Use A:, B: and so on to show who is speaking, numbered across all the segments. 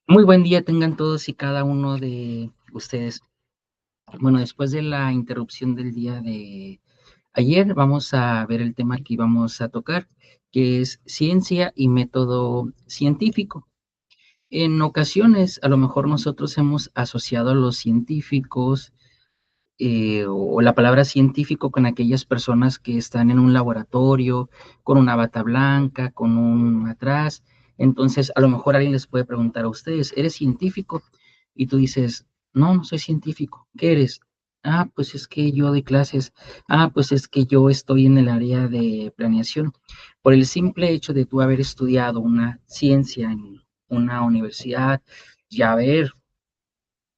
A: Muy buen día tengan todos y cada uno de ustedes. Bueno, después de la interrupción del día de ayer, vamos a ver el tema que íbamos a tocar, que es ciencia y método científico. En ocasiones, a lo mejor nosotros hemos asociado a los científicos o la palabra científico con aquellas personas que están en un laboratorio, con una bata blanca, con un atrás. Entonces, a lo mejor alguien les puede preguntar a ustedes, ¿eres científico? Y tú dices, no, no soy científico. ¿Qué eres? Ah, pues es que yo doy clases. Ah, pues es que yo estoy en el área de planeación. Por el simple hecho de tú haber estudiado una ciencia en una universidad y haber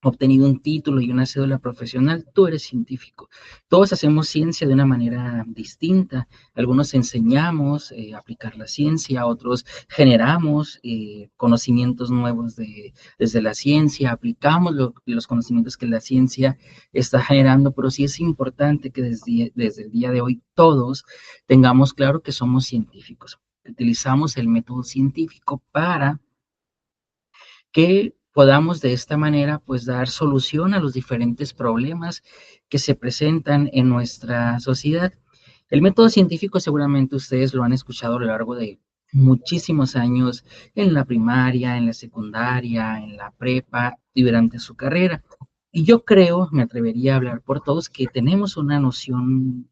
A: obtenido un título y una cédula profesional, tú eres científico. Todos hacemos ciencia de una manera distinta. Algunos enseñamos a aplicar la ciencia, otros generamos conocimientos nuevos desde la ciencia, aplicamos los conocimientos que la ciencia está generando, pero sí es importante que desde el día de hoy todos tengamos claro que somos científicos. Utilizamos el método científico para que podamos de esta manera pues dar solución a los diferentes problemas que se presentan en nuestra sociedad. El método científico seguramente ustedes lo han escuchado a lo largo de muchísimos años en la primaria, en la secundaria, en la prepa y durante su carrera. Y yo creo, me atrevería a hablar por todos, que tenemos una noción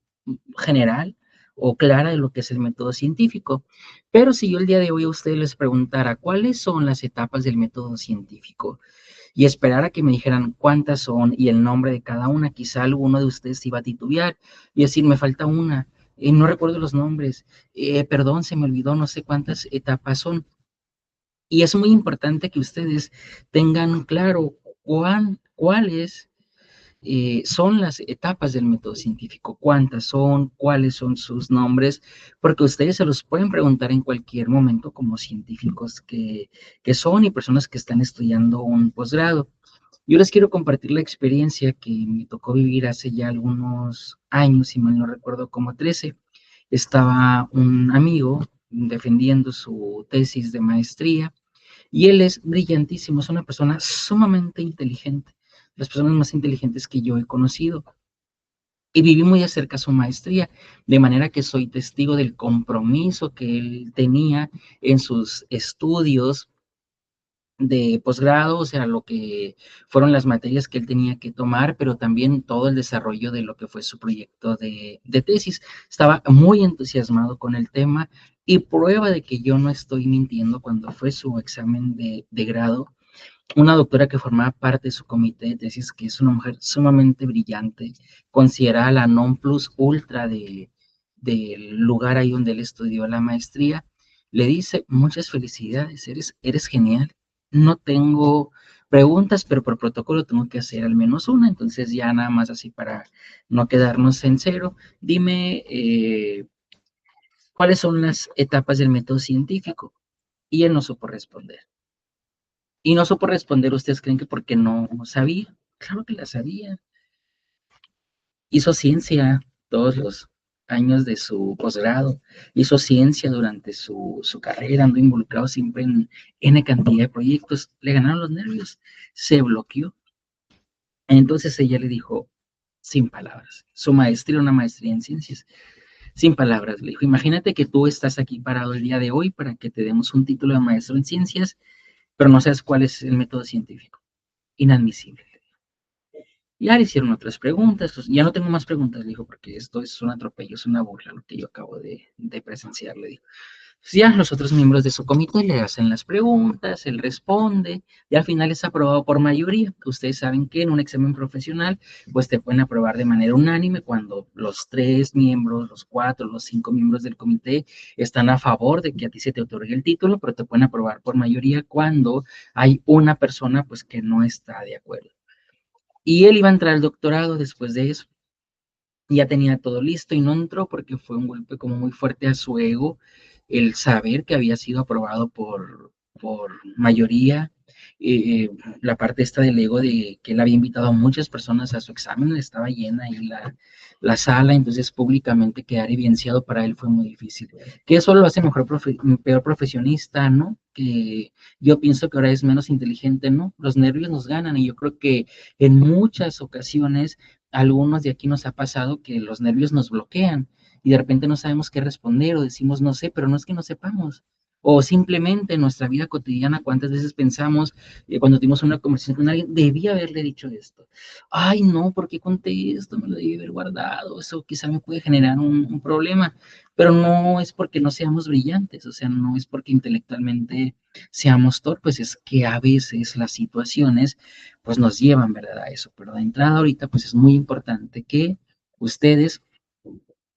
A: general o clara de lo que es el método científico. Pero si yo el día de hoy a ustedes les preguntara cuáles son las etapas del método científico y esperara que me dijeran cuántas son y el nombre de cada una, quizá alguno de ustedes iba a titubear y decir, me falta una, no recuerdo los nombres, perdón, se me olvidó, no sé cuántas etapas son. Y es muy importante que ustedes tengan claro cuáles son las etapas del método científico, cuántas son, cuáles son sus nombres, porque ustedes se los pueden preguntar en cualquier momento como científicos que son y personas que están estudiando un posgrado. Yo les quiero compartir la experiencia que me tocó vivir hace ya algunos años, si mal no recuerdo, como 13. Estaba un amigo defendiendo su tesis de maestría y él es brillantísimo, es una persona sumamente inteligente, las personas más inteligentes que yo he conocido. Y viví muy de cerca su maestría, de manera que soy testigo del compromiso que él tenía en sus estudios de posgrado, o sea, lo que fueron las materias que él tenía que tomar, pero también todo el desarrollo de lo que fue su proyecto de tesis. Estaba muy entusiasmado con el tema y prueba de que yo no estoy mintiendo cuando fue su examen de grado. Una doctora que formaba parte de su comité de tesis, que es una mujer sumamente brillante, considerada la non plus ultra del lugar ahí donde él estudió la maestría, le dice, muchas felicidades, eres genial. No tengo preguntas, pero por protocolo tengo que hacer al menos una, entonces ya nada más así para no quedarnos en cero, dime cuáles son las etapas del método científico. Y él no supo responder. Y no supo responder, ¿ustedes creen que porque no sabía? Claro que la sabía. Hizo ciencia todos los años de su posgrado, hizo ciencia durante su carrera, andó involucrado siempre en N cantidad de proyectos, le ganaron los nervios, se bloqueó. Entonces ella le dijo, sin palabras, su maestría, una maestría en ciencias, sin palabras, le dijo, imagínate que tú estás aquí parado el día de hoy para que te demos un título de maestro en ciencias, pero no sabes cuál es el método científico. Inadmisible. Ya le hicieron otras preguntas, pues, ya no tengo más preguntas, le dijo, porque esto es un atropello, es una burla lo que yo acabo de presenciar, le dijo. Pues ya los otros miembros de su comité le hacen las preguntas, él responde, y al final es aprobado por mayoría. Ustedes saben que en un examen profesional, pues te pueden aprobar de manera unánime cuando los 3 miembros, los 4, los 5 miembros del comité están a favor de que a ti se te otorgue el título, pero te pueden aprobar por mayoría cuando hay una persona, pues, que no está de acuerdo. Y él iba a entrar al doctorado después de eso. Ya tenía todo listo y no entró porque fue un golpe como muy fuerte a su ego el saber que había sido aprobado por mayoría eh, la parte esta del ego de que él había invitado a muchas personas a su examen, estaba llena ahí la sala, entonces públicamente quedar evidenciado para él fue muy difícil. Que eso lo hace peor profesionista, ¿no? Que yo pienso que ahora es menos inteligente, ¿no? Los nervios nos ganan y yo creo que en muchas ocasiones, algunos de aquí nos ha pasado que los nervios nos bloquean y de repente no sabemos qué responder o decimos no sé, pero no es que no sepamos. O simplemente en nuestra vida cotidiana, cuántas veces pensamos, cuando tuvimos una conversación con alguien, debí haberle dicho esto. Ay, no, ¿por qué conté esto? Me lo debí haber guardado. Eso quizá me puede generar un problema, pero no es porque no seamos brillantes, o sea, no es porque intelectualmente seamos torpes, es que a veces las situaciones pues nos llevan, ¿verdad? A eso. Pero de entrada ahorita pues es muy importante que ustedes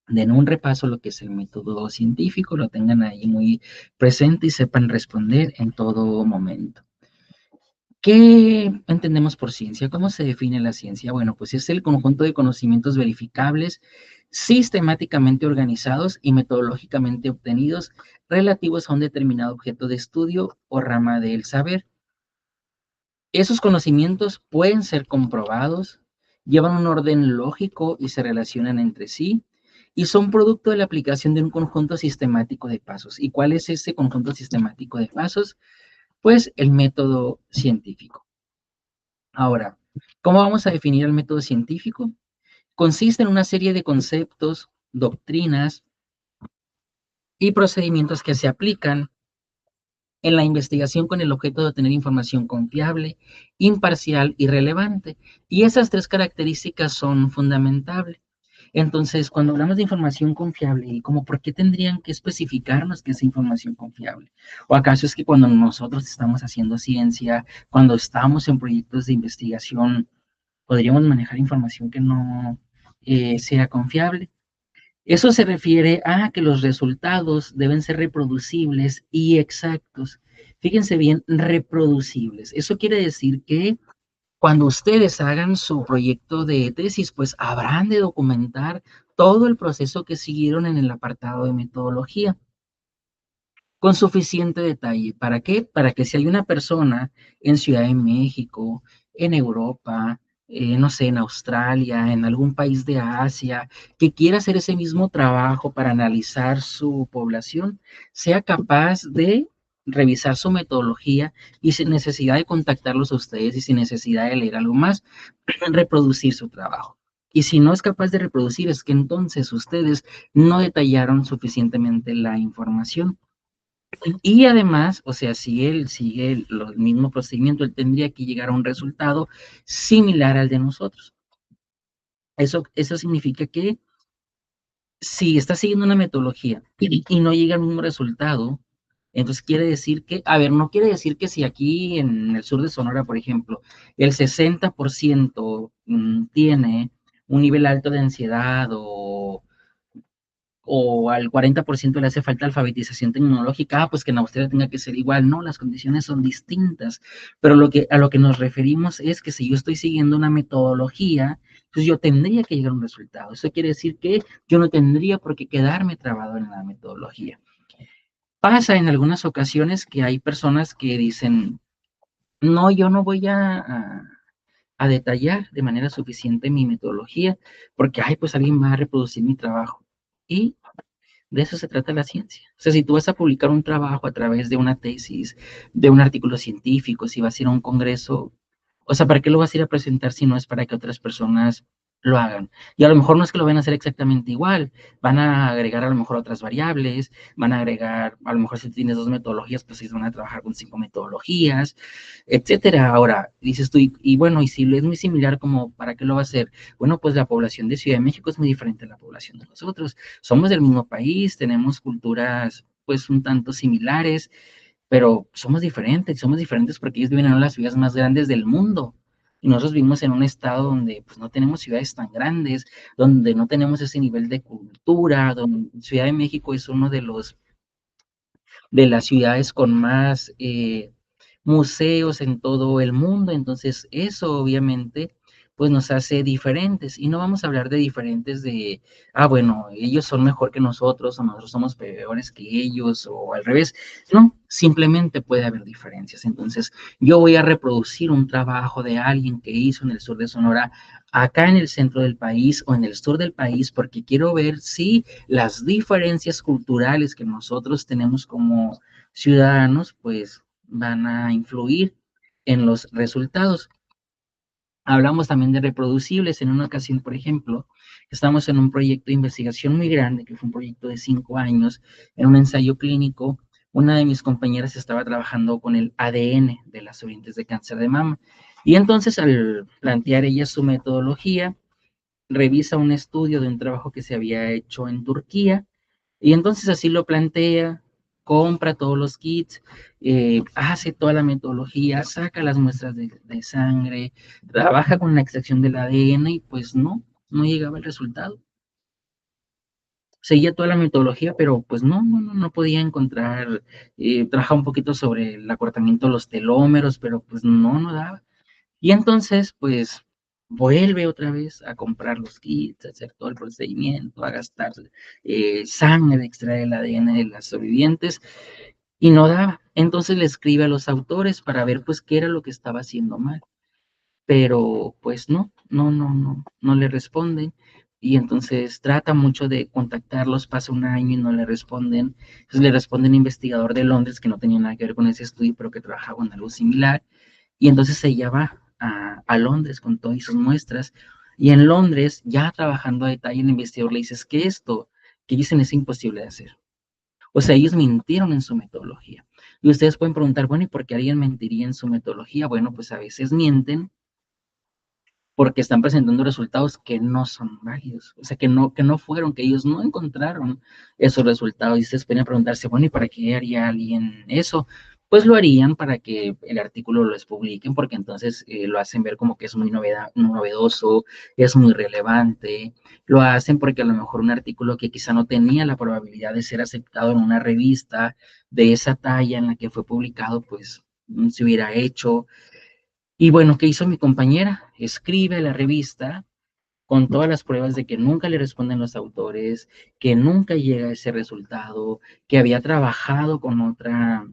A: den un repaso a lo que es el método científico, lo tengan ahí muy presente y sepan responder en todo momento. ¿Qué entendemos por ciencia? ¿Cómo se define la ciencia? Bueno, pues es el conjunto de conocimientos verificables, sistemáticamente organizados y metodológicamente obtenidos relativos a un determinado objeto de estudio o rama del saber. Esos conocimientos pueden ser comprobados, llevan un orden lógico y se relacionan entre sí, y son producto de la aplicación de un conjunto sistemático de pasos. ¿Y cuál es ese conjunto sistemático de pasos? Pues el método científico. Ahora, ¿cómo vamos a definir el método científico? Consiste en una serie de conceptos, doctrinas y procedimientos que se aplican en la investigación con el objeto de obtener información confiable, imparcial y relevante. Y esas tres características son fundamentales. Entonces, cuando hablamos de información confiable, ¿y como por qué tendrían que especificarnos que es información confiable? ¿O acaso es que cuando nosotros estamos haciendo ciencia, cuando estamos en proyectos de investigación, podríamos manejar información que no sea confiable? Eso se refiere a que los resultados deben ser reproducibles y exactos. Fíjense bien, reproducibles. Eso quiere decir que cuando ustedes hagan su proyecto de tesis, pues habrán de documentar todo el proceso que siguieron en el apartado de metodología con suficiente detalle. ¿Para qué? Para que si hay una persona en Ciudad de México, en Europa, no sé, en Australia, en algún país de Asia, que quiera hacer ese mismo trabajo para analizar su población, sea capaz de revisar su metodología y sin necesidad de contactarlos a ustedes y sin necesidad de leer algo más, reproducir su trabajo. Y si no es capaz de reproducir, es que entonces ustedes no detallaron suficientemente la información. Y además, o sea, si él sigue el mismo procedimiento, él tendría que llegar a un resultado similar al de nosotros. Eso significa que si está siguiendo una metodología y no llega al mismo resultado, entonces quiere decir que, a ver, no quiere decir que si aquí en el sur de Sonora, por ejemplo, el 60% tiene un nivel alto de ansiedad o al 40% le hace falta alfabetización tecnológica, pues que en Australia tenga que ser igual. No, las condiciones son distintas, pero a lo que nos referimos es que si yo estoy siguiendo una metodología, pues yo tendría que llegar a un resultado. Eso quiere decir que yo no tendría por qué quedarme trabado en la metodología. Pasa en algunas ocasiones que hay personas que dicen, no, yo no voy a detallar de manera suficiente mi metodología, porque, ay, pues alguien va a reproducir mi trabajo. Y de eso se trata la ciencia. O sea, si tú vas a publicar un trabajo a través de una tesis, de un artículo científico, si vas a ir a un congreso, o sea, ¿para qué lo vas a ir a presentar si no es para que otras personas lo hagan? Y a lo mejor no es que lo van a hacer exactamente igual, van a agregar a lo mejor otras variables, van a agregar, a lo mejor si tienes dos metodologías, pues ellos van a trabajar con 5 metodologías, etcétera. Ahora, dices tú, y bueno, y si es muy similar, como, ¿para qué lo va a hacer? Bueno, pues la población de Ciudad de México es muy diferente a la población de nosotros. Somos del mismo país, tenemos culturas pues un tanto similares, pero somos diferentes porque ellos viven en una de las ciudades más grandes del mundo. Y nosotros vivimos en un estado donde pues, no tenemos ciudades tan grandes, donde no tenemos ese nivel de cultura, donde Ciudad de México es uno de las ciudades con más museos en todo el mundo. Entonces, eso obviamente pues nos hace diferentes. Y no vamos a hablar de diferentes de, ah, bueno, ellos son mejor que nosotros o nosotros somos peores que ellos o al revés. No, simplemente puede haber diferencias. Entonces, yo voy a reproducir un trabajo de alguien que hizo en el sur de Sonora, acá en el centro del país o en el sur del país, porque quiero ver si las diferencias culturales que nosotros tenemos como ciudadanos, pues van a influir en los resultados. Hablamos también de reproducibles. En una ocasión, por ejemplo, estamos en un proyecto de investigación muy grande, que fue un proyecto de 5 años, en un ensayo clínico. Una de mis compañeras estaba trabajando con el ADN de las sobrevivientes de cáncer de mama. Y entonces, al plantear ella su metodología, revisa un estudio de un trabajo que se había hecho en Turquía y entonces así lo plantea, compra todos los kits, hace toda la metodología, saca las muestras de sangre, trabaja con la extracción del ADN y pues no llegaba el resultado. Seguía toda la metodología, pero pues no podía encontrar, trabaja un poquito sobre el acortamiento de los telómeros, pero pues no daba. Y entonces, pues, vuelve otra vez a comprar los kits, a hacer todo el procedimiento, a gastar sangre, extraer el ADN de las sobrevivientes, y no daba. Entonces le escribe a los autores para ver, pues, qué era lo que estaba haciendo mal. Pero, pues, no le responden. Y entonces trata mucho de contactarlos, pasa un año y no le responden. Entonces le responde un investigador de Londres que no tenía nada que ver con ese estudio, pero que trabajaba en algo similar y entonces ella va a Londres con todas sus muestras. Y en Londres, ya trabajando a detalle, el investigador le dice, es que esto que dicen es imposible de hacer. O sea, ellos mintieron en su metodología. Y ustedes pueden preguntar, bueno, ¿y por qué alguien mentiría en su metodología? Bueno, pues a veces mienten porque están presentando resultados que no son válidos, o sea, que no fueron, que ellos no encontraron esos resultados. Y ustedes pueden preguntarse, bueno, ¿y para qué haría alguien eso? Pues lo harían para que el artículo lo publiquen, porque entonces lo hacen ver como que es muy novedoso, es muy relevante. Lo hacen porque a lo mejor un artículo que quizá no tenía la probabilidad de ser aceptado en una revista de esa talla en la que fue publicado, pues se hubiera hecho. Y bueno, ¿qué hizo mi compañera? Escribe a la revista con todas las pruebas de que nunca le responden los autores, que nunca llega a ese resultado, que había trabajado con otra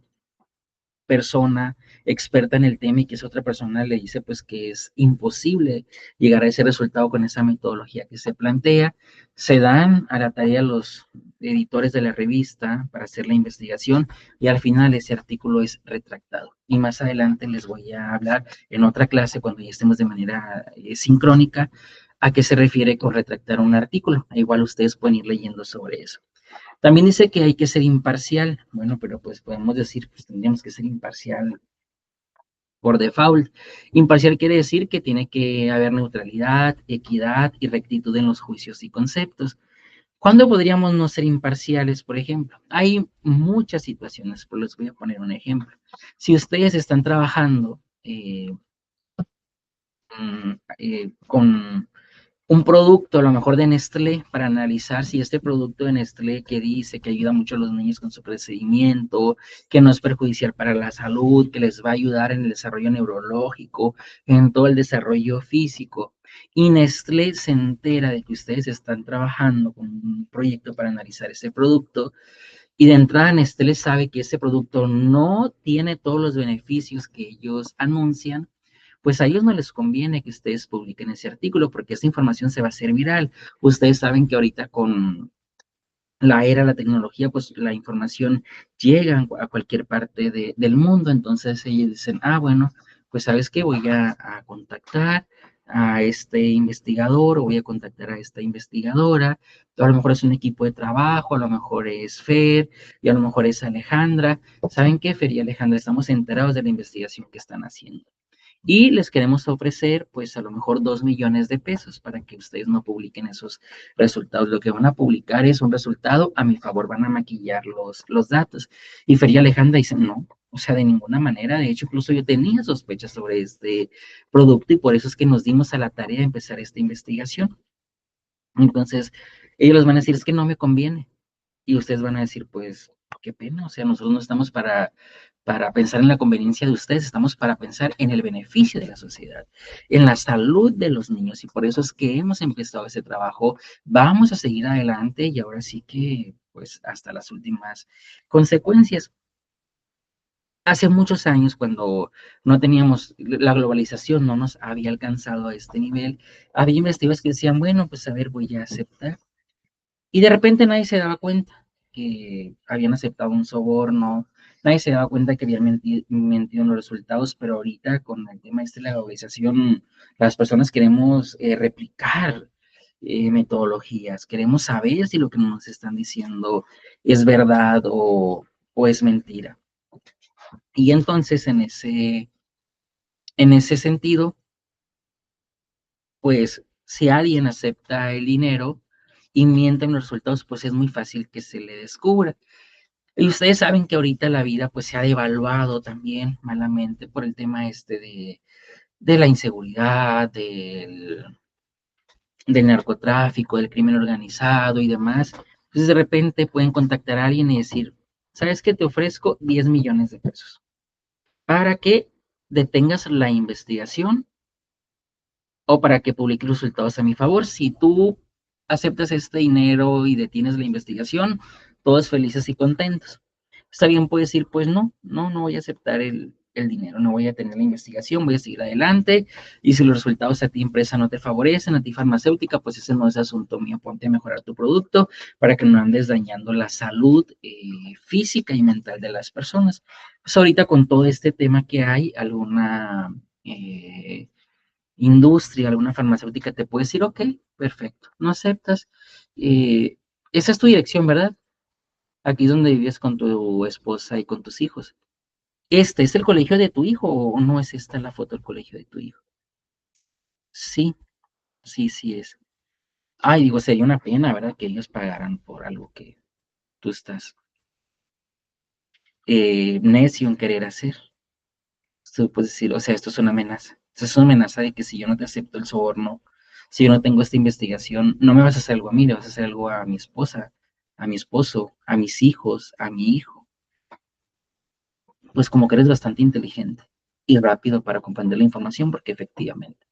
A: persona experta en el tema y que esa otra persona le dice pues que es imposible llegar a ese resultado con esa metodología que se plantea. Se dan a la tarea los editores de la revista para hacer la investigación y al final ese artículo es retractado. Y más adelante les voy a hablar en otra clase cuando ya estemos de manera sincrónica a qué se refiere con retractar un artículo. Igual ustedes pueden ir leyendo sobre eso. También dice que hay que ser imparcial. Bueno, pero pues podemos decir, pues tendríamos que ser imparcial por default. Imparcial quiere decir que tiene que haber neutralidad, equidad y rectitud en los juicios y conceptos. ¿Cuándo podríamos no ser imparciales, por ejemplo? Hay muchas situaciones, pero les voy a poner un ejemplo. Si ustedes están trabajando con un producto, a lo mejor de Nestlé, para analizar si este producto de Nestlé que dice que ayuda mucho a los niños con su procedimiento, que no es perjudicial para la salud, que les va a ayudar en el desarrollo neurológico, en todo el desarrollo físico. Y Nestlé se entera de que ustedes están trabajando con un proyecto para analizar ese producto. Y de entrada Nestlé sabe que ese producto no tiene todos los beneficios que ellos anuncian, pues a ellos no les conviene que ustedes publiquen ese artículo porque esa información se va a hacer viral. Ustedes saben que ahorita con la era de la tecnología, pues la información llega a cualquier parte del mundo, entonces ellos dicen, ah, bueno, pues sabes qué, voy a contactar a este investigador o voy a contactar a esta investigadora, a lo mejor es un equipo de trabajo, a lo mejor es Fer y a lo mejor es Alejandra. ¿Saben qué, Fer y Alejandra? Estamos enterados de la investigación que están haciendo y les queremos ofrecer, pues a lo mejor 2 millones de pesos para que ustedes no publiquen esos resultados. Lo que van a publicar es un resultado a mi favor, van a maquillar los datos. Y Feria Alejandra dice, no, o sea, de ninguna manera. De hecho, incluso yo tenía sospechas sobre este producto y por eso es que nos dimos a la tarea de empezar esta investigación. Entonces, ellos les van a decir, es que no me conviene. Y ustedes van a decir, pues, qué pena, o sea, nosotros no estamos para pensar en la conveniencia de ustedes, estamos para pensar en el beneficio de la sociedad, en la salud de los niños, y por eso es que hemos empezado ese trabajo. Vamos a seguir adelante y ahora sí que, pues, hasta las últimas consecuencias. Hace muchos años, cuando no teníamos, la globalización no nos había alcanzado a este nivel, había investigadores que decían, bueno, pues a ver, voy a aceptar. Y de repente nadie se daba cuenta que habían aceptado un soborno, nadie se daba cuenta que habían mentido en los resultados, pero ahorita con el tema este de la globalización, las personas queremos replicar metodologías, queremos saber si lo que nos están diciendo es verdad o es mentira. Y entonces en ese sentido, pues si alguien acepta el dinero y miente en los resultados, pues es muy fácil que se le descubra. Y ustedes saben que ahorita la vida pues se ha devaluado también malamente por el tema este de la inseguridad, del narcotráfico, del crimen organizado y demás. Entonces de repente pueden contactar a alguien y decir, ¿sabes qué? Te ofrezco 10 millones de pesos para que detengas la investigación o para que publique resultados a mi favor. Si tú aceptas este dinero y detienes la investigación, todos felices y contentos. Está bien, puedes decir, pues no voy a aceptar el dinero, no voy a tener la investigación, voy a seguir adelante. Y si los resultados a ti, empresa, no te favorecen, a ti, farmacéutica, pues ese no es asunto mío, ponte a mejorar tu producto para que no andes dañando la salud física y mental de las personas. Pues ahorita con todo este tema que hay, alguna industria, alguna farmacéutica te puede decir, ok, perfecto, no aceptas. Eh, Esa es tu dirección, ¿verdad? Aquí es donde vives con tu esposa y con tus hijos. ¿Este es el colegio de tu hijo o no es esta la foto del colegio de tu hijo? Sí, sí es. Ay, digo, sería una pena, ¿verdad? Que ellos pagaran por algo que tú estás necio en querer hacer. Tú puedes decir, o sea, esto es una amenaza. Esto es una amenaza de que si yo no te acepto el soborno, si yo no tengo esta investigación, no me vas a hacer algo a mí, le vas a hacer algo a mi esposa, a mi esposo, a mis hijos, a mi hijo. Pues como que eres bastante inteligente y rápido para comprender la información, porque efectivamente.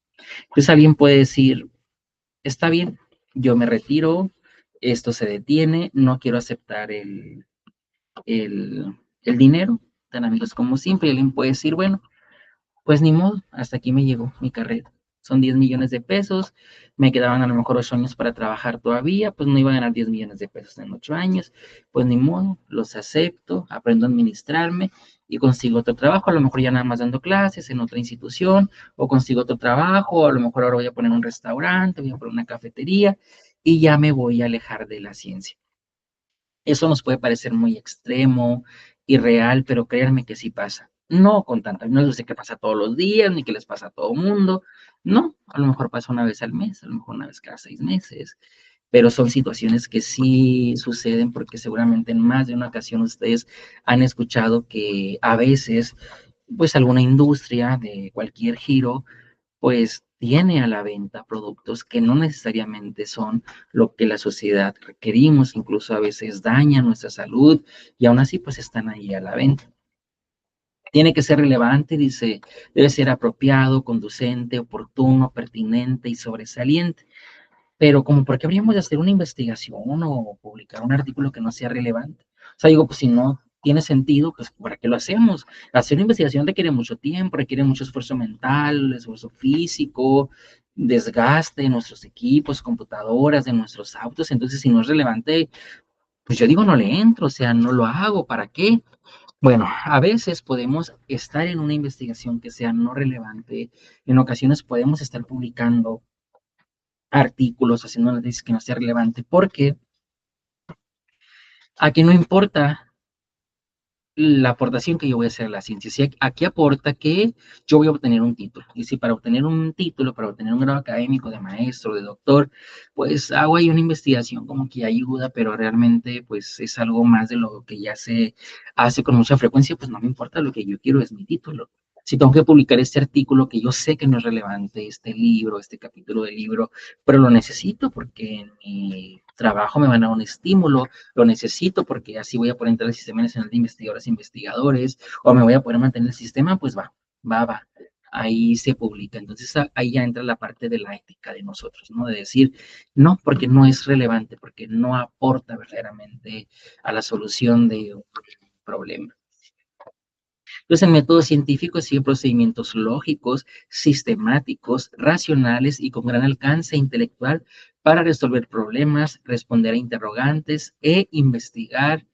A: Pues alguien puede decir, está bien, yo me retiro, esto se detiene, no quiero aceptar el dinero, tan amigos como siempre, y alguien puede decir, bueno, pues ni modo, hasta aquí me llegó mi carrera. Son 10 millones de pesos, me quedaban a lo mejor 8 años para trabajar todavía, pues no iba a ganar 10 millones de pesos en 8 años, pues ni modo, los acepto, aprendo a administrarme y consigo otro trabajo, a lo mejor ya nada más dando clases en otra institución, o consigo otro trabajo, o a lo mejor ahora voy a poner un restaurante, voy a poner una cafetería y ya me voy a alejar de la ciencia. Eso nos puede parecer muy extremo, irreal, pero créanme que sí pasa. No con tanta, no sé qué pasa todos los días, ni que les pasa a todo mundo. No, a lo mejor pasa una vez al mes, a lo mejor una vez cada 6 meses, pero son situaciones que sí suceden porque seguramente en más de una ocasión ustedes han escuchado que a veces, pues alguna industria de cualquier giro pues tiene a la venta productos que no necesariamente son lo que la sociedad requerimos, incluso a veces dañan nuestra salud y aún así pues están ahí a la venta. Tiene que ser relevante, dice, debe ser apropiado, conducente, oportuno, pertinente y sobresaliente. Pero como, ¿por qué habríamos de hacer una investigación o publicar un artículo que no sea relevante? O sea, digo, pues si no tiene sentido, pues ¿para qué lo hacemos? Hacer una investigación requiere mucho tiempo, requiere mucho esfuerzo mental, esfuerzo físico, desgaste de nuestros equipos, computadoras, de nuestros autos. Entonces, si no es relevante, pues yo digo, no le entro, o sea, no lo hago, ¿para qué? Bueno, a veces podemos estar en una investigación que sea no relevante, en ocasiones podemos estar publicando artículos, haciendo análisis que no sea relevante, porque aquí no importa la aportación que yo voy a hacer a la ciencia. Si aquí aporta que yo voy a obtener un título. Y si para obtener un título, para obtener un grado académico de maestro, de doctor, pues hago ahí una investigación como que ayuda, pero realmente pues es algo más de lo que ya se hace con mucha frecuencia, pues no me importa, lo que yo quiero es mi título. Si tengo que publicar este artículo que yo sé que no es relevante, este libro, este capítulo del libro, pero lo necesito porque en mi trabajo me van a dar un estímulo, lo necesito porque así voy a poder entrar al Sistema Nacional de Investigadoras e Investigadores, o me voy a poder mantener el sistema, pues va. Ahí se publica. Entonces ahí ya entra la parte de la ética de nosotros, ¿no? De decir, no, porque no es relevante, porque no aporta verdaderamente a la solución de un problema. Entonces, el método científico sigue procedimientos lógicos, sistemáticos, racionales y con gran alcance intelectual para resolver problemas, responder a interrogantes e investigar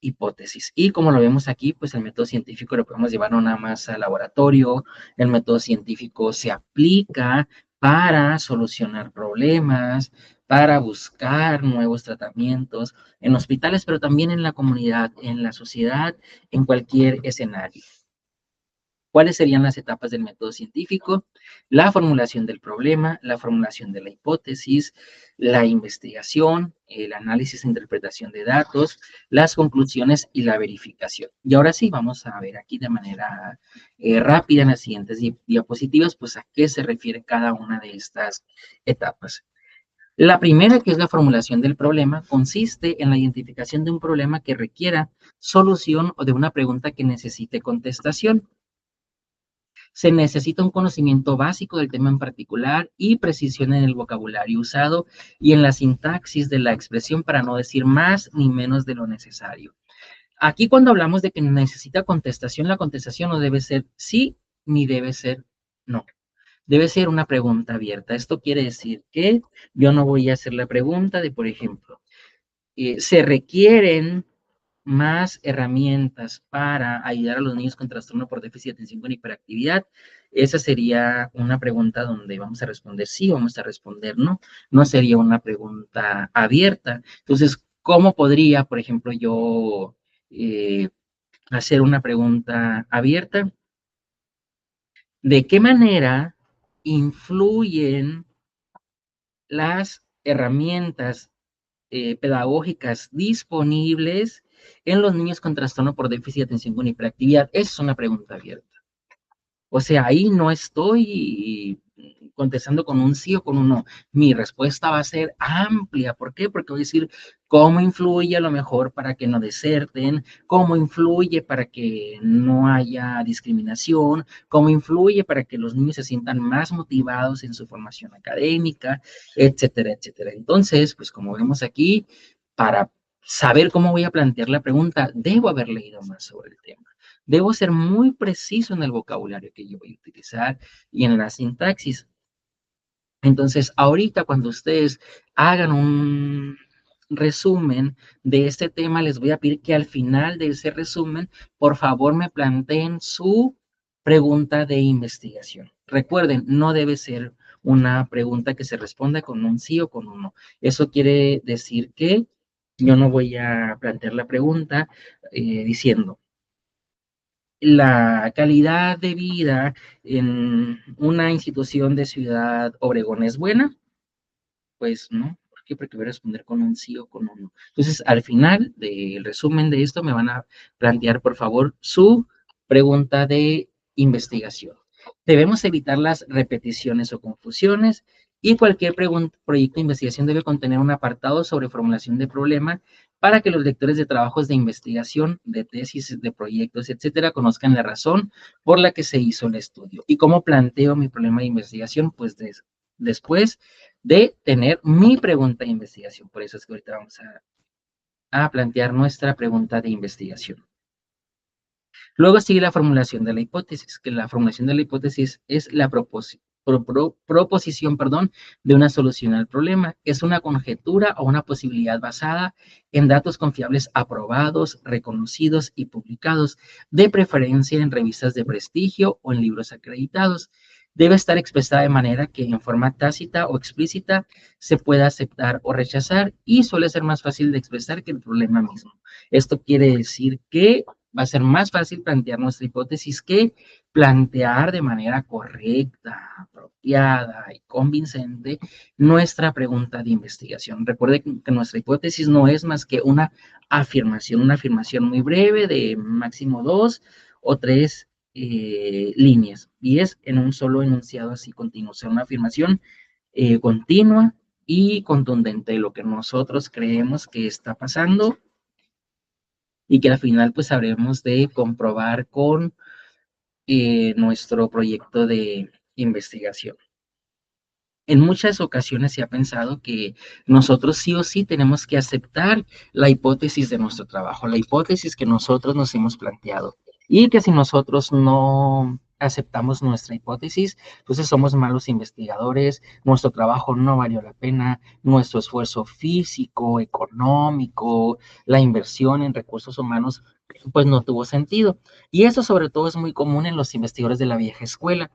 A: hipótesis. Y como lo vemos aquí, pues el método científico lo podemos llevar no nada más al laboratorio, el método científico se aplica para solucionar problemas, para buscar nuevos tratamientos en hospitales, pero también en la comunidad, en la sociedad, en cualquier escenario. ¿Cuáles serían las etapas del método científico? La formulación del problema, la formulación de la hipótesis, la investigación, el análisis e interpretación de datos, las conclusiones y la verificación. Y ahora sí, vamos a ver aquí de manera rápida en las siguientes diapositivas, pues a qué se refiere cada una de estas etapas. La primera, que es la formulación del problema, consiste en la identificación de un problema que requiera solución o de una pregunta que necesite contestación. Se necesita un conocimiento básico del tema en particular y precisión en el vocabulario usado y en la sintaxis de la expresión para no decir más ni menos de lo necesario. Aquí cuando hablamos de que necesita contestación, la contestación no debe ser sí ni debe ser no. Debe ser una pregunta abierta. Esto quiere decir que yo no voy a hacer la pregunta de, por ejemplo, se requieren más herramientas para ayudar a los niños con trastorno por déficit de atención con hiperactividad. Esa sería una pregunta donde vamos a responder sí, vamos a responder no. No sería una pregunta abierta. Entonces, ¿cómo podría, por ejemplo, yo hacer una pregunta abierta? ¿De qué manera influyen las herramientas pedagógicas disponibles en los niños con trastorno por déficit de atención con hiperactividad? Esa es una pregunta abierta. O sea, ahí no estoy contestando con un sí o con un no. Mi respuesta va a ser amplia. ¿Por qué? Porque voy a decir cómo influye a lo mejor para que no deserten, cómo influye para que no haya discriminación, cómo influye para que los niños se sientan más motivados en su formación académica, etcétera, etcétera. Entonces, pues como vemos aquí, para saber cómo voy a plantear la pregunta, debo haber leído más sobre el tema. Debo ser muy preciso en el vocabulario que yo voy a utilizar y en la sintaxis. Entonces, ahorita cuando ustedes hagan un resumen de este tema, les voy a pedir que al final de ese resumen, por favor, me planteen su pregunta de investigación. Recuerden, no debe ser una pregunta que se responda con un sí o con un no. Eso quiere decir que yo no voy a plantear la pregunta diciendo, la calidad de vida en una institución de Ciudad Obregón es buena, pues no. ¿Por qué? Porque voy a responder con un sí o con un no. Entonces, al final del resumen de esto, me van a plantear, por favor, su pregunta de investigación. Debemos evitar las repeticiones o confusiones y cualquier proyecto de investigación debe contener un apartado sobre formulación de problema para que los lectores de trabajos de investigación, de tesis, de proyectos, etcétera, conozcan la razón por la que se hizo el estudio. ¿Y cómo planteo mi problema de investigación? Pues después de tener mi pregunta de investigación. Por eso es que ahorita vamos a plantear nuestra pregunta de investigación. Luego sigue la formulación de la hipótesis, que la formulación de la hipótesis es la proposición, de una solución al problema. Es una conjetura o una posibilidad basada en datos confiables aprobados, reconocidos y publicados, de preferencia en revistas de prestigio o en libros acreditados. Debe estar expresada de manera que en forma tácita o explícita se pueda aceptar o rechazar y suele ser más fácil de expresar que el problema mismo. Esto quiere decir que va a ser más fácil plantear nuestra hipótesis que plantear de manera correcta, apropiada y convincente nuestra pregunta de investigación. Recuerde que nuestra hipótesis no es más que una afirmación muy breve de máximo 2 o 3 líneas y es en un solo enunciado así continuo, o sea, una afirmación continua y contundente de lo que nosotros creemos que está pasando y que al final pues habremos de comprobar con nuestro proyecto de investigación. En muchas ocasiones se ha pensado que nosotros sí o sí tenemos que aceptar la hipótesis de nuestro trabajo, la hipótesis que nosotros nos hemos planteado, y que si nosotros no aceptamos nuestra hipótesis, entonces somos malos investigadores, nuestro trabajo no valió la pena, nuestro esfuerzo físico, económico, la inversión en recursos humanos, pues no tuvo sentido. Y eso sobre todo es muy común en los investigadores de la vieja escuela.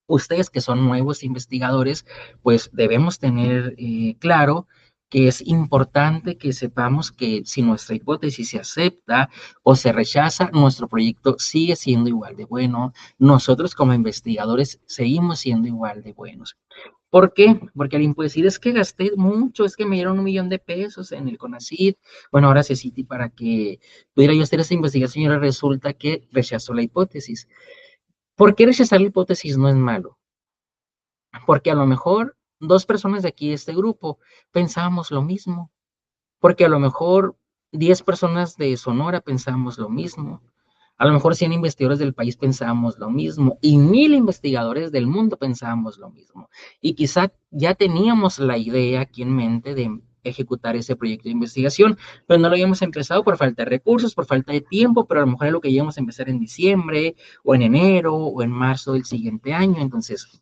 A: Ustedes que son nuevos investigadores, pues debemos tener claro que es importante que sepamos que si nuestra hipótesis se acepta o se rechaza, nuestro proyecto sigue siendo igual de bueno. Nosotros como investigadores seguimos siendo igual de buenos. ¿Por qué? Porque al decir es que gasté mucho, es que me dieron 1 millón de pesos en el CONACYT, bueno, ahora CECITI para que pudiera yo hacer esa investigación y ahora resulta que rechazó la hipótesis. ¿Por qué rechazar la hipótesis no es malo? Porque a lo mejor 2 personas de aquí, de este grupo, pensábamos lo mismo, porque a lo mejor 10 personas de Sonora pensábamos lo mismo, a lo mejor 100 investigadores del país pensábamos lo mismo, y 1000 investigadores del mundo pensábamos lo mismo. Y quizá ya teníamos la idea aquí en mente de ejecutar ese proyecto de investigación, pero no lo habíamos empezado por falta de recursos, por falta de tiempo, pero a lo mejor es lo que íbamos a empezar en diciembre, o en enero, o en marzo del siguiente año. Entonces,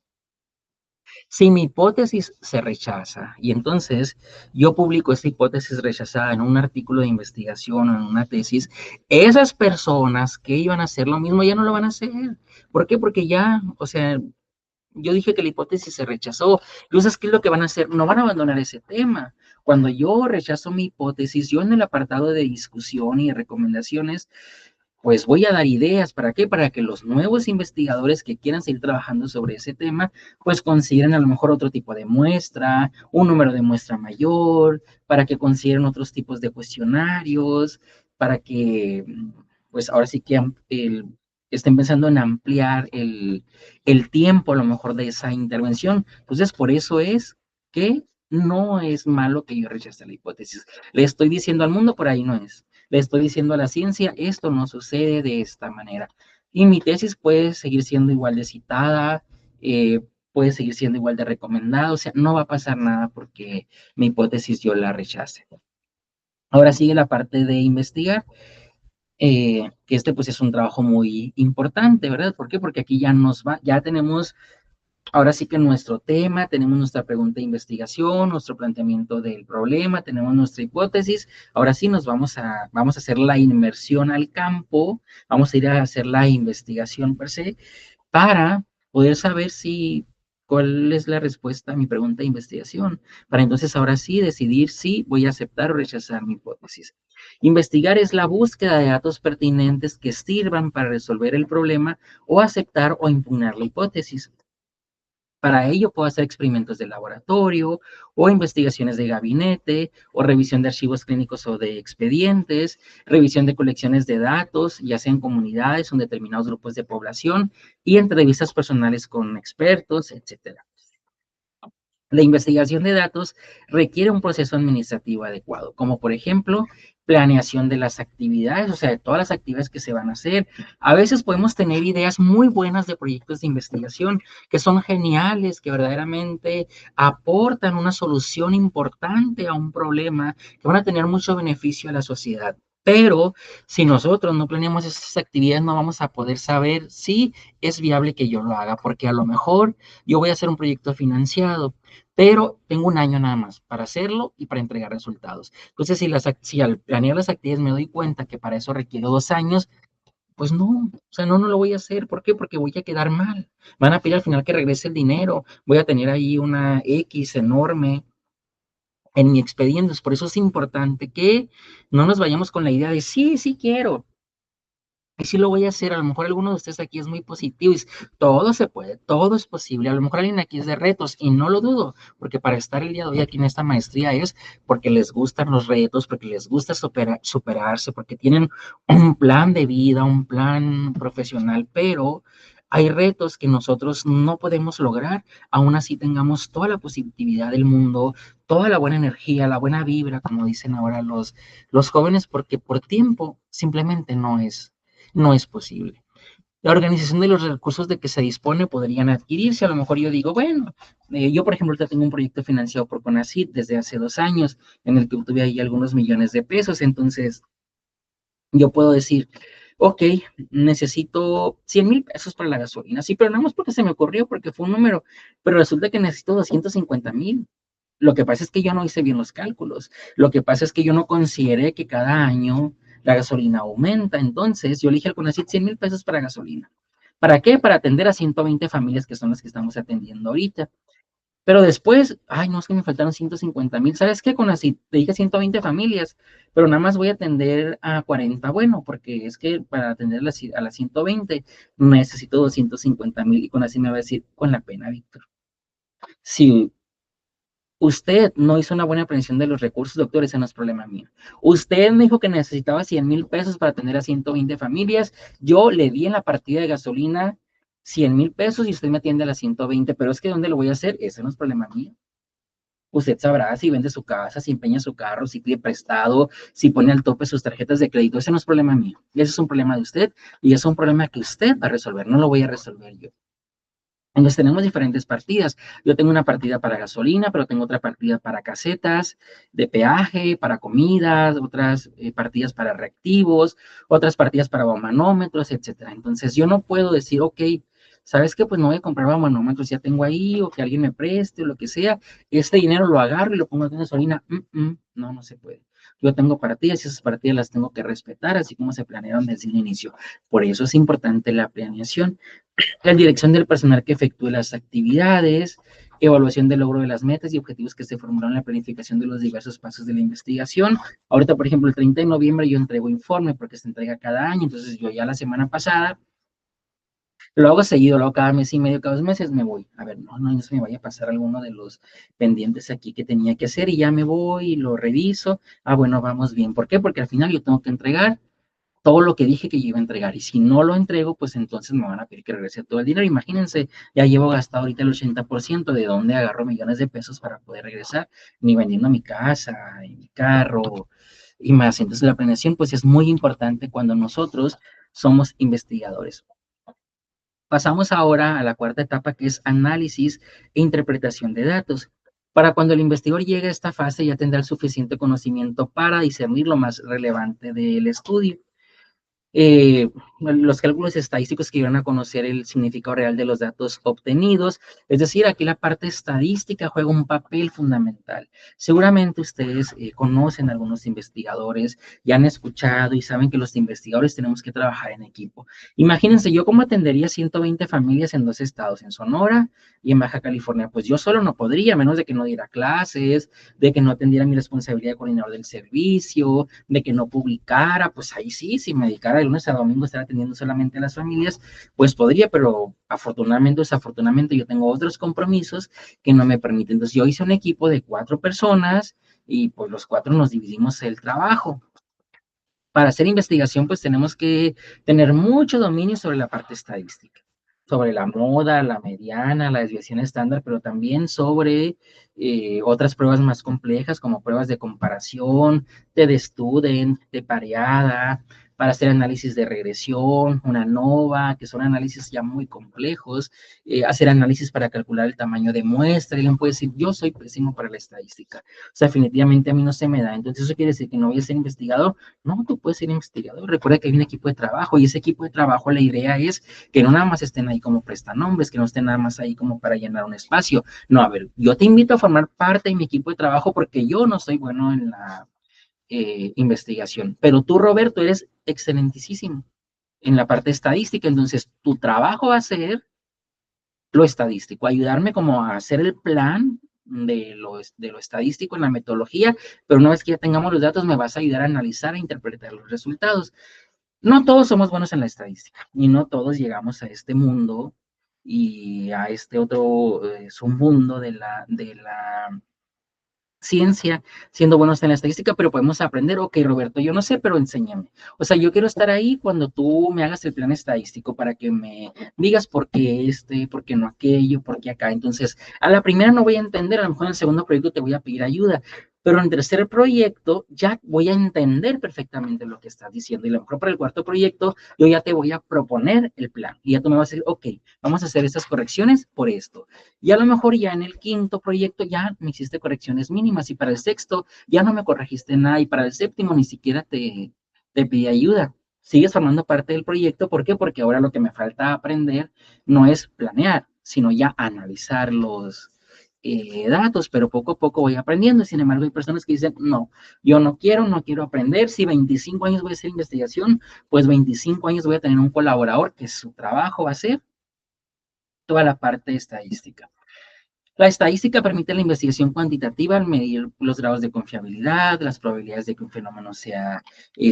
A: si mi hipótesis se rechaza y entonces yo publico esta hipótesis rechazada en un artículo de investigación o en una tesis, esas personas que iban a hacer lo mismo ya no lo van a hacer. ¿Por qué? Porque ya, o sea, yo dije que la hipótesis se rechazó. Entonces, ¿qué es lo que van a hacer? No van a abandonar ese tema. Cuando yo rechazo mi hipótesis, yo en el apartado de discusión y recomendaciones, pues voy a dar ideas. ¿Para qué? Para que los nuevos investigadores que quieran seguir trabajando sobre ese tema, pues consideren a lo mejor otro tipo de muestra, un número de muestra mayor, para que consideren otros tipos de cuestionarios, para que, pues ahora sí que estén pensando en ampliar el tiempo a lo mejor de esa intervención. Entonces, por eso es que no es malo que yo rechace la hipótesis. Le estoy diciendo al mundo, por ahí no es. Le estoy diciendo a la ciencia, esto no sucede de esta manera. Y mi tesis puede seguir siendo igual de citada, puede seguir siendo igual de recomendada, o sea, no va a pasar nada porque mi hipótesis yo la rechace. Ahora sigue la parte de investigar, que este pues es un trabajo muy importante, ¿verdad? ¿Por qué? Porque aquí ya tenemos ahora sí que nuestro tema, tenemos nuestra pregunta de investigación, nuestro planteamiento del problema, tenemos nuestra hipótesis. Ahora sí vamos a hacer la inmersión al campo, vamos a ir a hacer la investigación per se para poder saber cuál es la respuesta a mi pregunta de investigación, para entonces ahora sí decidir si voy a aceptar o rechazar mi hipótesis. Investigar es la búsqueda de datos pertinentes que sirvan para resolver el problema o aceptar o impugnar la hipótesis. Para ello puedo hacer experimentos de laboratorio o investigaciones de gabinete o revisión de archivos clínicos o de expedientes, revisión de colecciones de datos, ya sea en comunidades o en determinados grupos de población y entrevistas personales con expertos, etcétera. La investigación de datos requiere un proceso administrativo adecuado, como por ejemplo, planeación de las actividades, o sea, de todas las actividades que se van a hacer. A veces podemos tener ideas muy buenas de proyectos de investigación que son geniales, que verdaderamente aportan una solución importante a un problema, que van a tener mucho beneficio a la sociedad. Pero si nosotros no planeamos esas actividades, no vamos a poder saber si es viable que yo lo haga, porque a lo mejor yo voy a hacer un proyecto financiado, pero tengo un año nada más para hacerlo y para entregar resultados. Entonces, si al planear las actividades me doy cuenta que para eso requiero 2 años, pues no, o sea, no lo voy a hacer. ¿Por qué? Porque voy a quedar mal. Van a pedir al final que regrese el dinero. Voy a tener ahí una X enorme en mi expediente. Por eso es importante que no nos vayamos con la idea de sí, sí quiero, y sí lo voy a hacer. A lo mejor alguno de ustedes aquí es muy positivo y dice, todo se puede, todo es posible. A lo mejor alguien aquí es de retos y no lo dudo, porque para estar el día de hoy aquí en esta maestría es porque les gustan los retos, porque les gusta superarse, porque tienen un plan de vida, un plan profesional, pero Hay retos que nosotros no podemos lograr, aún así tengamos toda la positividad del mundo, toda la buena energía, la buena vibra, como dicen ahora los jóvenes, porque por tiempo simplemente no es posible. La organización de los recursos de que se dispone podrían adquirirse. A lo mejor yo digo, bueno, yo por ejemplo ahorita tengo un proyecto financiado por CONACYT desde hace 2 años, en el que obtuve ahí algunos millones de pesos, entonces yo puedo decir, ok, necesito 100,000 pesos para la gasolina. Sí, pero nada más porque se me ocurrió, porque fue un número, pero resulta que necesito 250,000. Lo que pasa es que yo no hice bien los cálculos. Lo que pasa es que yo no consideré que cada año la gasolina aumenta. Entonces, yo le dije al CONACYT 100,000 pesos para gasolina. ¿Para qué? Para atender a 120 familias que son las que estamos atendiendo ahorita. Pero después, ay, no, es que me faltaron 150,000. ¿Sabes qué? Con así, te dije 120 familias, pero nada más voy a atender a 40. Bueno, porque es que para atender a las 120 necesito 250,000 y con así me va a decir, con la pena, Víctor. Si usted no hizo una buena prevención de los recursos, doctor, ese no es problema mío. Usted me dijo que necesitaba 100,000 pesos para atender a 120 familias. Yo le di en la partida de gasolina 100,000 pesos y usted me atiende a las 120, pero es que ¿dónde lo voy a hacer? Ese no es problema mío. Usted sabrá si vende su casa, si empeña su carro, si pide prestado, si pone al tope sus tarjetas de crédito. Ese no es problema mío. Ese es un problema de usted y es un problema que usted va a resolver. No lo voy a resolver yo. Entonces tenemos diferentes partidas. Yo tengo una partida para gasolina, pero tengo otra partida para casetas de peaje, para comidas, otras partidas para reactivos, otras partidas para manómetros, etcétera. Entonces yo no puedo decir, ok, ¿sabes qué? Pues no voy a comprar manómetros, ya tengo ahí, o que alguien me preste, o lo que sea. Este dinero lo agarro y lo pongo en gasolina. No, no se puede. Yo tengo partidas y esas partidas las tengo que respetar, así como se planearon desde el inicio. Por eso es importante la planeación. La dirección del personal que efectúe las actividades, evaluación del logro de las metas y objetivos que se formularon en la planificación de los diversos pasos de la investigación. Ahorita, por ejemplo, el 30 de noviembre yo entrego informe porque se entrega cada año, entonces yo ya la semana pasada lo hago seguido, lo hago cada mes y medio, cada 2 meses me voy. A ver, no se me vaya a pasar alguno de los pendientes aquí que tenía que hacer y ya me voy y lo reviso. Ah, bueno, vamos bien. ¿Por qué? Porque al final yo tengo que entregar todo lo que dije que yo iba a entregar. Y si no lo entrego, pues entonces me van a pedir que regrese todo el dinero. Imagínense, ya llevo gastado ahorita el 80%, ¿de dónde agarro millones de pesos para poder regresar? Ni vendiendo mi casa, y mi carro y más. Entonces la planeación pues es muy importante cuando nosotros somos investigadores. Pasamos ahora a la cuarta etapa, que es análisis e interpretación de datos. Para cuando el investigador llegue a esta fase ya tendrá el suficiente conocimiento para discernir lo más relevante del estudio. Los cálculos estadísticos que iban a conocer el significado real de los datos obtenidos. Es decir, aquí la parte estadística juega un papel fundamental. Seguramente ustedes conocen a algunos investigadores, ya han escuchado y saben que los investigadores tenemos que trabajar en equipo. Imagínense, yo cómo atendería 120 familias en 2 estados, en Sonora y en Baja California. Pues yo solo no podría, a menos de que no diera clases, de que no atendiera mi responsabilidad de coordinador del servicio, de que no publicara, pues ahí sí, si me dedicara de lunes a domingo a estar atendiendo solamente a las familias, pues podría, pero afortunadamente o desafortunadamente yo tengo otros compromisos que no me permiten. Entonces yo hice un equipo de 4 personas y pues los 4 nos dividimos el trabajo. Para hacer investigación, pues tenemos que tener mucho dominio sobre la parte estadística, sobre la moda, la mediana, la desviación estándar, pero también sobre otras pruebas más complejas, como pruebas de comparación, de student, de pareada, para hacer análisis de regresión, una ANOVA, que son análisis ya muy complejos, hacer análisis para calcular el tamaño de muestra, y alguien puede decir, yo soy pésimo para la estadística, o sea, definitivamente a mí no se me da, entonces eso quiere decir que no voy a ser investigador. No, tú puedes ser investigador. Recuerda que hay un equipo de trabajo y ese equipo de trabajo, la idea es que no nada más estén ahí como prestanombres, que no estén nada más ahí como para llenar un espacio. No, a ver, yo te invito a formar parte de mi equipo de trabajo porque yo no soy bueno en la investigación, pero tú, Roberto, eres excelentísimo en la parte estadística, entonces tu trabajo va a ser lo estadístico, ayudarme como a hacer el plan de lo estadístico en la metodología, pero una vez que ya tengamos los datos, me vas a ayudar a analizar e interpretar los resultados. No todos somos buenos en la estadística y no todos llegamos a este mundo y a este otro submundo ciencia, siendo buenos en la estadística, pero podemos aprender, ok, Roberto, yo no sé, pero enséñame. O sea, yo quiero estar ahí cuando tú me hagas el plan estadístico para que me digas por qué por qué no aquello, por qué acá. Entonces, a la primera no voy a entender, a lo mejor en el segundo proyecto te voy a pedir ayuda, pero en el tercer proyecto ya voy a entender perfectamente lo que estás diciendo. Y a lo mejor para el cuarto proyecto yo ya te voy a proponer el plan. Y ya tú me vas a decir, ok, vamos a hacer estas correcciones por esto. Y a lo mejor ya en el quinto proyecto ya me hiciste correcciones mínimas y para el sexto ya no me corregiste nada y para el séptimo ni siquiera te pedí ayuda. Sigues formando parte del proyecto, ¿por qué? Porque ahora lo que me falta aprender no es planear, sino ya analizar los datos, pero poco a poco voy aprendiendo. Sin embargo, hay personas que dicen, no, yo no quiero aprender. Si 25 años voy a hacer investigación, pues 25 años voy a tener un colaborador que su trabajo va a ser toda la parte estadística. La estadística permite la investigación cuantitativa al medir los grados de confiabilidad, las probabilidades de que un fenómeno sea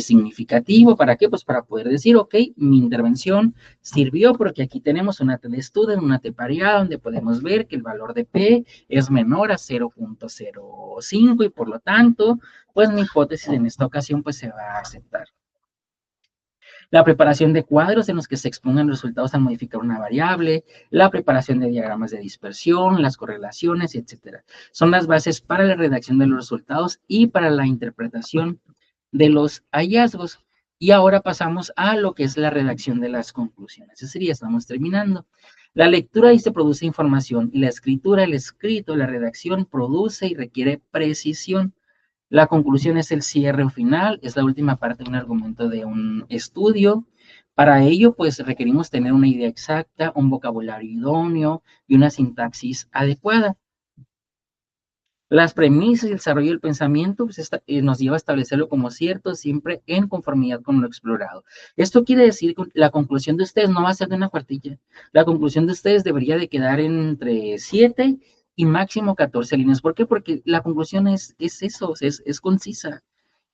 A: significativo. ¿Para qué? Pues para poder decir, ok, mi intervención sirvió porque aquí tenemos una T de estudio, una T pareada, donde podemos ver que el valor de P es menor a 0.05 y por lo tanto, pues mi hipótesis en esta ocasión pues se va a aceptar. La preparación de cuadros en los que se expongan los resultados al modificar una variable, la preparación de diagramas de dispersión, las correlaciones, etcétera. Son las bases para la redacción de los resultados y para la interpretación de los hallazgos. Y ahora pasamos a lo que es la redacción de las conclusiones. Eso sería, estamos terminando. La lectura y se produce información y la escritura, el escrito, la redacción produce y requiere precisión. La conclusión es el cierre o final, es la última parte de un argumento de un estudio. Para ello, pues requerimos tener una idea exacta, un vocabulario idóneo y una sintaxis adecuada. Las premisas y el desarrollo del pensamiento pues nos lleva a establecerlo como cierto, siempre en conformidad con lo explorado. Esto quiere decir que la conclusión de ustedes no va a ser de una cuartilla. La conclusión de ustedes debería de quedar entre 7 y máximo 14 líneas. ¿Por qué? Porque la conclusión es eso, es concisa,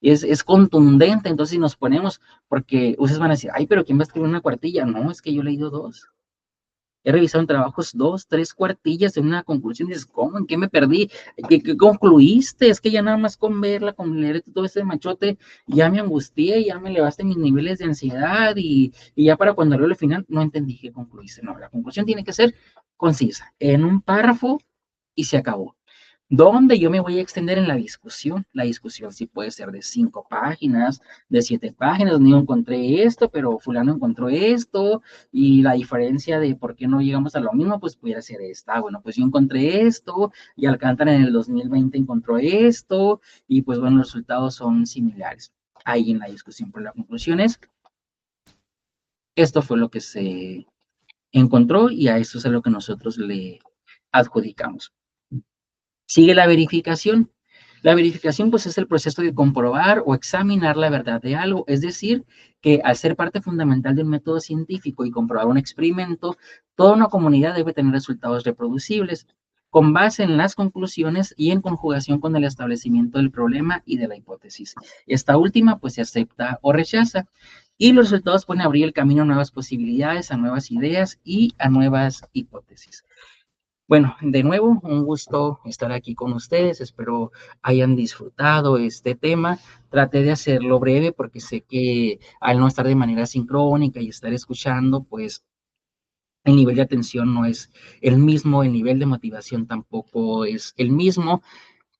A: es contundente. Entonces, si nos ponemos, porque ustedes van a decir, ay, pero ¿quién va a escribir una cuartilla? No, es que yo he leído dos. He revisado en trabajos 2, 3 cuartillas en una conclusión. Dices, ¿cómo? ¿En qué me perdí? ¿Qué concluiste? Es que ya nada más con verla, con leer todo ese machote, ya me angustié, ya me elevaste mis niveles de ansiedad y ya para cuando leo el final no entendí qué concluiste. No, la conclusión tiene que ser concisa, en un párrafo y se acabó. ¿Dónde yo me voy a extender en la discusión? La discusión sí puede ser de 5 páginas, de 7 páginas, donde yo encontré esto, pero fulano encontró esto, y la diferencia de por qué no llegamos a lo mismo, pues pudiera ser esta. Bueno, pues yo encontré esto, y Alcántara en el 2020 encontró esto, y pues bueno, los resultados son similares. Ahí en la discusión, pero la conclusión es, esto fue lo que se encontró, y a esto es a lo que nosotros le adjudicamos. Sigue la verificación. La verificación, pues, es el proceso de comprobar o examinar la verdad de algo. Es decir, que al ser parte fundamental de un método científico y comprobar un experimento, toda una comunidad debe tener resultados reproducibles con base en las conclusiones y en conjugación con el establecimiento del problema y de la hipótesis. Esta última, pues, se acepta o rechaza. Y los resultados pueden abrir el camino a nuevas posibilidades, a nuevas ideas y a nuevas hipótesis. Bueno, de nuevo, un gusto estar aquí con ustedes. Espero hayan disfrutado este tema. Traté de hacerlo breve porque sé que al no estar de manera sincrónica y estar escuchando, pues el nivel de atención no es el mismo, el nivel de motivación tampoco es el mismo,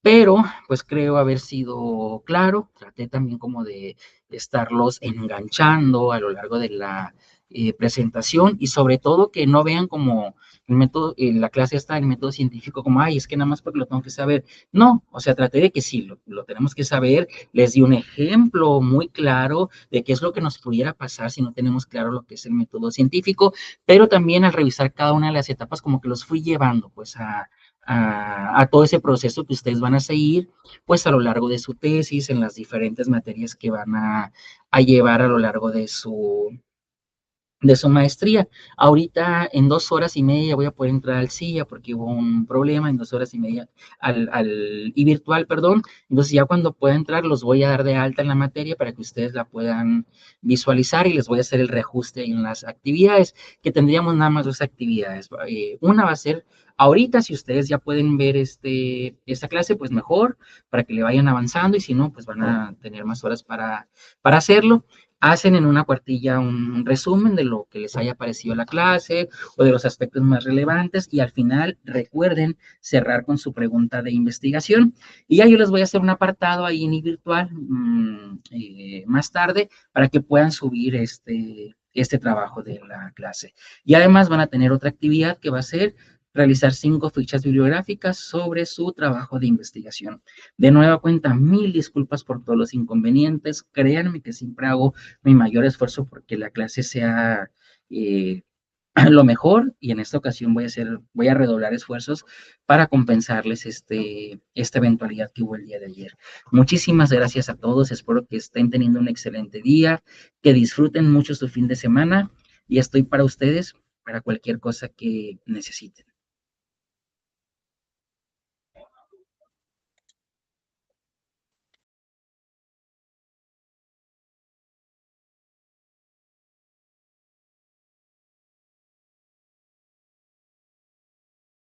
A: pero pues creo haber sido claro. Traté también como de estarlos enganchando a lo largo de la presentación y sobre todo que no vean como el método, la clase está, el método científico como, ay, es que nada más porque lo tengo que saber. No, o sea, traté de que sí, lo tenemos que saber. Les di un ejemplo muy claro de qué es lo que nos pudiera pasar si no tenemos claro lo que es el método científico, pero también al revisar cada una de las etapas como que los fui llevando pues a todo ese proceso que ustedes van a seguir, pues a lo largo de su tesis, en las diferentes materias que van a llevar a lo largo de su maestría. Ahorita en 2 horas y media voy a poder entrar al SIA porque hubo un problema en 2 horas y media y virtual, perdón. Entonces ya cuando pueda entrar los voy a dar de alta en la materia para que ustedes la puedan visualizar y les voy a hacer el reajuste en las actividades, que tendríamos nada más 2 actividades. Una va a ser ahorita, si ustedes ya pueden ver esta clase, pues mejor, para que le vayan avanzando y si no, pues van a tener más horas para hacerlo. Hacen en una cuartilla un resumen de lo que les haya parecido la clase o de los aspectos más relevantes y al final recuerden cerrar con su pregunta de investigación. Y ya yo les voy a hacer un apartado ahí en virtual más tarde para que puedan subir este trabajo de la clase. Y además van a tener otra actividad que va a ser realizar 5 fichas bibliográficas sobre su trabajo de investigación. De nueva cuenta, mil disculpas por todos los inconvenientes. Créanme que siempre hago mi mayor esfuerzo porque la clase sea eh, lo mejor y en esta ocasión voy a redoblar esfuerzos para compensarles esta eventualidad que hubo el día de ayer. Muchísimas gracias a todos, espero que estén teniendo un excelente día, que disfruten mucho su fin de semana y estoy para ustedes para cualquier cosa que necesiten.